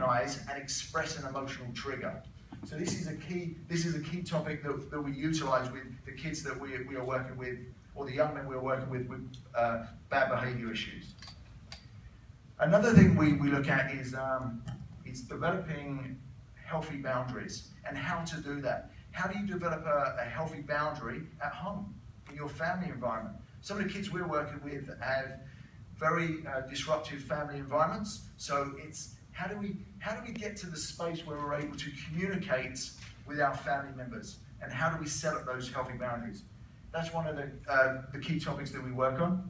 recognize and express an emotional trigger. So this is a key topic that we utilize with the kids that we are working with, or the young men we are working with bad behavior issues. Another thing we look at is developing healthy boundaries and how to do that. How do you develop a healthy boundary at home, in your family environment? Some of the kids we're working with have very disruptive family environments. So it's how do we get to the space where we're able to communicate with our family members, and how do we set up those healthy boundaries? That's one of the key topics that we work on.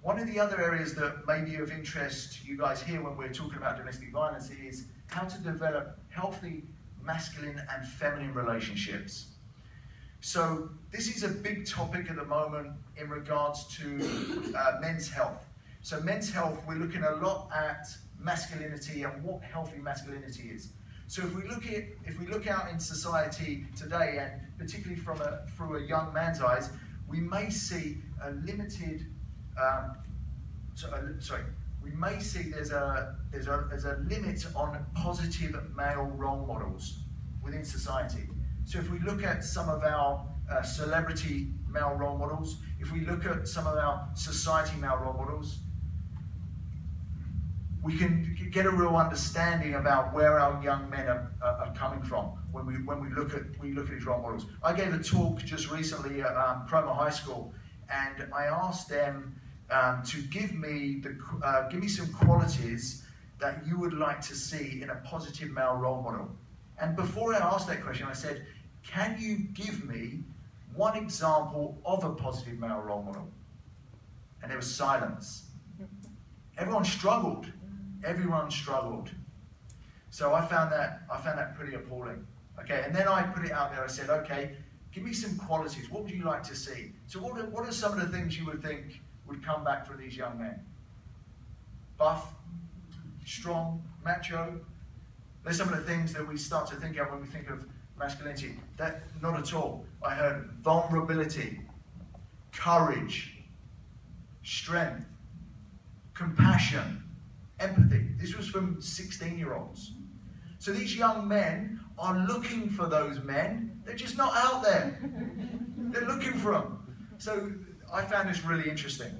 One of the other areas that may be of interest to you guys here when we're talking about domestic violence is how to develop healthy masculine and feminine relationships. So this is a big topic at the moment in regards to men's health. So men's health, we're looking a lot at masculinity and what healthy masculinity is. So if we look out in society today, and particularly through a young man's eyes, we may see a limited. We may see there's a limit on positive male role models within society. So if we look at some of our celebrity male role models, if we look at some of our society male role models, we can get a real understanding about where our young men are coming from when we look at these role models. I gave a talk just recently at Cromer High School, and I asked them to give me some qualities that you would like to see in a positive male role model. And before I asked that question, I said, can you give me one example of a positive male role model? And there was silence. Everyone struggled. Everyone struggled. So I found that pretty appalling. Okay, and then I put it out there. I said, okay, give me some qualities. What would you like to see? So what are some of the things you would think would come back for these young men? Buff, strong, macho. There's some of the things that we start to think of when we think of masculinity. That, not at all. I heard vulnerability, courage, strength, compassion, empathy. This was from 16-year-olds. So these young men are looking for those men. They're just not out there. They're looking for them. So I found this really interesting.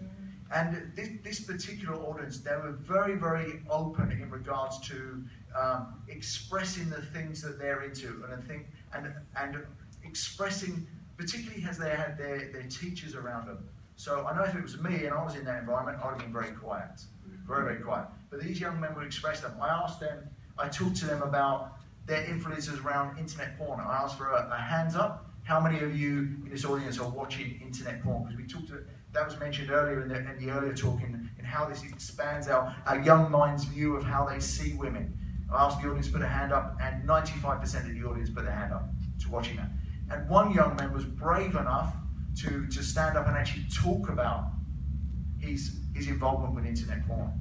And this particular audience, they were very, very open in regards to expressing the things that they're into, and expressing, particularly as they had their teachers around them. So I know if it was me and I was in that environment, I would have been very quiet, very, very quiet. But these young men would express them. I talked to them about their influences around internet porn. I asked for a hands up. How many of you in this audience are watching internet porn? Because we talked to, that was mentioned earlier in the earlier talk, in how this expands our young mind's view of how they see women. I asked the audience to put a hand up, and 95% of the audience put their hand up to watching that. And one young man was brave enough to stand up and actually talk about his involvement with internet porn.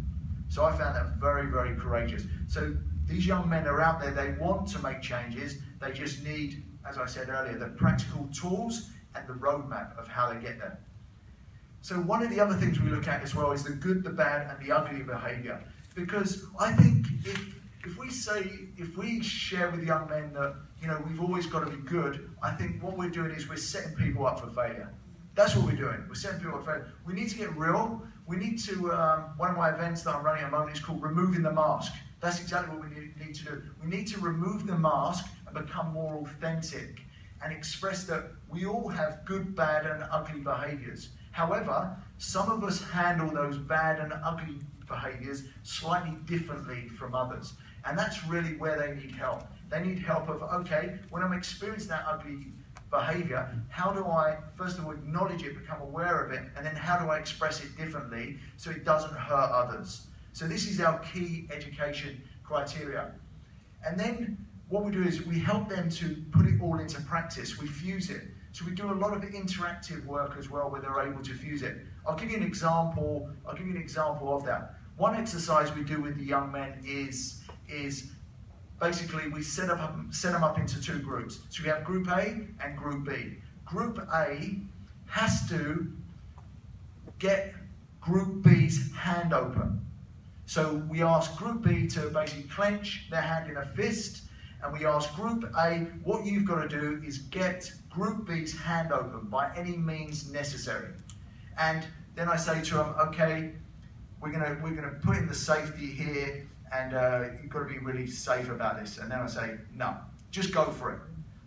So I found that very, very courageous. So these young men are out there, they want to make changes, they just need, as I said earlier, the practical tools and the roadmap of how they get there. So one of the other things we look at as well is the good, the bad, and the ugly behavior. Because I think if we share with young men that, you know, we've always got to be good, I think what we're doing is we're setting people up for failure. That's what we're doing. We're setting people up for failure. We need to get real. We need to, one of my events that I'm running at the moment is called Removing the Mask. That's exactly what we need to do. We need to remove the mask and become more authentic and express that we all have good, bad, and ugly behaviors. However, some of us handle those bad and ugly behaviors slightly differently from others. And that's really where they need help. They need help of, okay, when I'm experiencing that ugly behavior, how do I, first of all, acknowledge it, become aware of it, and then how do I express it differently so it doesn't hurt others? So this is our key education criteria. And then what we do is we help them to put it all into practice. We fuse it. So we do a lot of interactive work as well where they're able to fuse it. I'll give you an example of that. One exercise we do with the young men is basically we set them up into two groups. So we have Group A and Group B. Group A has to get Group B's hand open. So we ask Group B to basically clench their hand in a fist, and we ask Group A, what you've got to do is get Group B's hand open by any means necessary. And then I say to them, okay, we're gonna put in the safety here, and you've got to be really safe about this. And then I say, no, just go for it.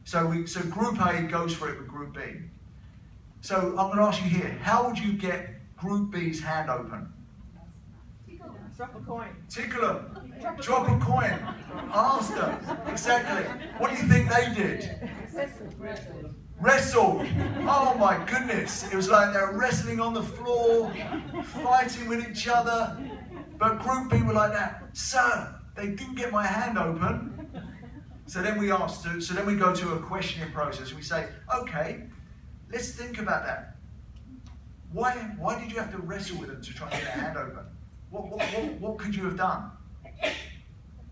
So Group A goes for it with Group B. So I'm going to ask you here, how would you get Group B's hand open? Drop a coin. Tickle them. Drop a coin. Ask them. Exactly. What do you think they did? Wrestle. Oh my goodness. It was like they were wrestling on the floor, fighting with each other. But Group B were like that. Sir, they didn't get my hand open. So then we ask, so then we go to a questioning process. We say, okay, let's think about that. Why did you have to wrestle with them to try and get their hand open? What could you have done?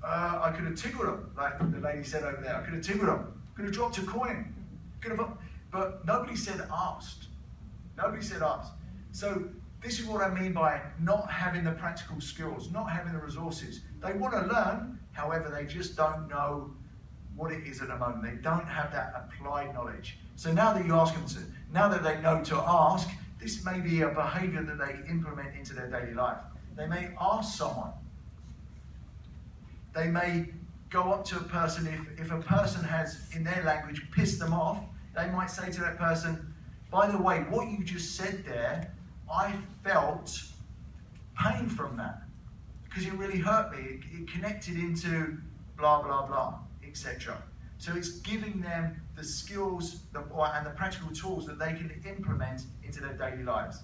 I could have tickled them, like the lady said over there. I could have tickled them. Could have dropped a coin. But nobody said asked. Nobody said asked. So this is what I mean by not having the practical skills, not having the resources. They want to learn, however, they just don't know what it is at the moment. They don't have that applied knowledge. So now that you ask them to, now that they know to ask, this may be a behavior that they implement into their daily life. They may ask someone. They may go up to a person, if a person has, in their language, pissed them off, they might say to that person, by the way, what you just said there, I felt pain from that because it really hurt me. It connected into blah, blah, blah, etc. So it's giving them the skills and the practical tools that they can implement into their daily lives.